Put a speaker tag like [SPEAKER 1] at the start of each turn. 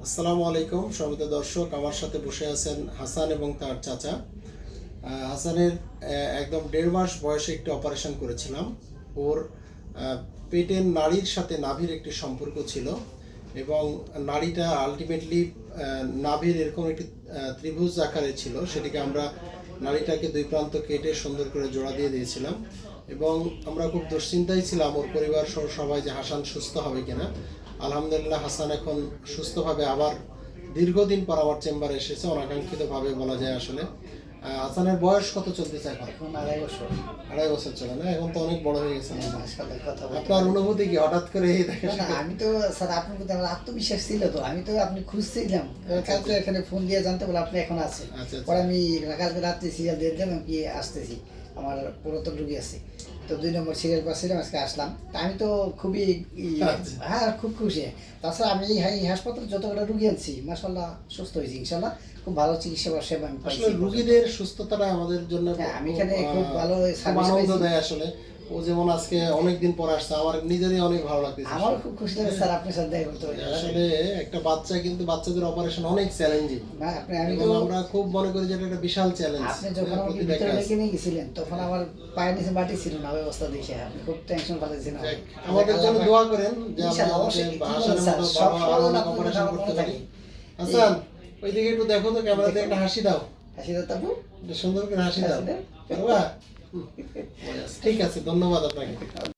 [SPEAKER 1] আসসালামু আলাইকুম সম্মানিত দর্শক, আমার সাথে বসে আছেন হাসান এবং তার চাচা। হাসানের একদম 1.5 মাস বয়সে একটি অপারেশন করেছিলাম। ওর পেটের নাড়ির সাথে নাভির একটি সম্পর্ক ছিল এবং নাড়িটা আলটিমেটলি নাভির এরকম একটি ত্রিভুজ আকারে ছিল। সেটিকে আমরা নাড়িটাকে দুই প্রান্ত কেটে সুন্দর করে জোড়া দিয়ে দিয়েছিলাম এবং আমরা খুব দুশ্চিন্তায় ছিলাম ওর পরিবার সহ সবাই যে হাসান সুস্থ হবে কিনা। আলহামদুলিল্লাহ হাসান এখন সুস্থভাবে আবার দীর্ঘদিন পর আমার চেম্বারে এসেছে, অনাকাঙ্ক্ষিতভাবে বলা যায়। আসলে হাসানের বয়স কত চলতেছে এখন?
[SPEAKER 2] এখন 2.5 বছর।
[SPEAKER 1] 2.5 বছর চলে না? এখন তো অনেক বড় হয়ে গেছে।
[SPEAKER 2] মাশাআল্লাহ, কথা বলতে
[SPEAKER 1] আপনার অনুভূতি কি হঠাৎ করে এই দেখে?
[SPEAKER 2] না, আমি তো স্যার আপনার প্রতি আমার আত্মবিশ্বাস ছিল, তো আমি তো আপনি খুঁজছিলাম কালকে এখানে ফোন দিয়ে জানতে বলে আপনি এখন আছেন।
[SPEAKER 1] আচ্ছা।
[SPEAKER 2] পরে আমি কালকে রাত্রে সিরিয়াল দিয়ে দিলাম কি আসতেছি, আমার পুরাতন রুগী আছে, তো 2 নম্বর সিরিয়াল পাচ্ছিলাম, আজকে আসলাম। তা আমি তো খুবই হ্যাঁ খুব খুশি। তাছাড়া আমি এই হাসপাতালে যত কটা রুগী আনছি মাশাআল্লাহ সুস্থ হয়েছি ইনশাআল্লাহ। খুব ভালো চিকিৎসা বা সেবা আমি পাইছি।
[SPEAKER 1] আসলে রোগীদের সুস্থতাটা আমাদের জন্য
[SPEAKER 2] আমি এখানে খুব ভালো সার্ভিস
[SPEAKER 1] আনন্দ
[SPEAKER 2] পাইছি।
[SPEAKER 1] দেয়। আসলে ও যেমন আজকে অনেকদিন পর আসছে, আমার নিজেরই অনেক ভালো লাগতেছে।
[SPEAKER 2] আমার খুব খুশি লাগে স্যার আপনার সাথে দেখা করতে পারি।
[SPEAKER 1] আসলে একটা বাচ্চা, কিন্তু বাচ্চাদের অপারেশন অনেক চ্যালেঞ্জিং।
[SPEAKER 2] না আপনি আমি তো
[SPEAKER 1] আমরা খুব মনে করি যে এটা একটা বিশাল চ্যালেঞ্জ।
[SPEAKER 2] আপনি যখন আমাকে ভিতরে ডেকে নিয়ে গেছিলেন তখন আমার পায়ের নিচে মাটি ছিল না, অবস্থা দেখে আপনি খুব টেনশন পাচ্ছেন।
[SPEAKER 1] আমাদের জন্য দোয়া করেন যে আমরা
[SPEAKER 2] ইনশাআল্লাহ, অবশ্যই।
[SPEAKER 1] হাসানের মতো বড় আরো অনেক অপারেশন করতে পারি। হাসান, ওইদিকে একটু দেখো তো, ক্যামেরাতে একটা হাসি দাও,
[SPEAKER 2] হাসি দাও তাবু,
[SPEAKER 1] সুন্দর করে হাসি দাও।
[SPEAKER 2] হাসি দাও।
[SPEAKER 1] পারবা? ঠিক আছে, ধন্যবাদ আপনাকে।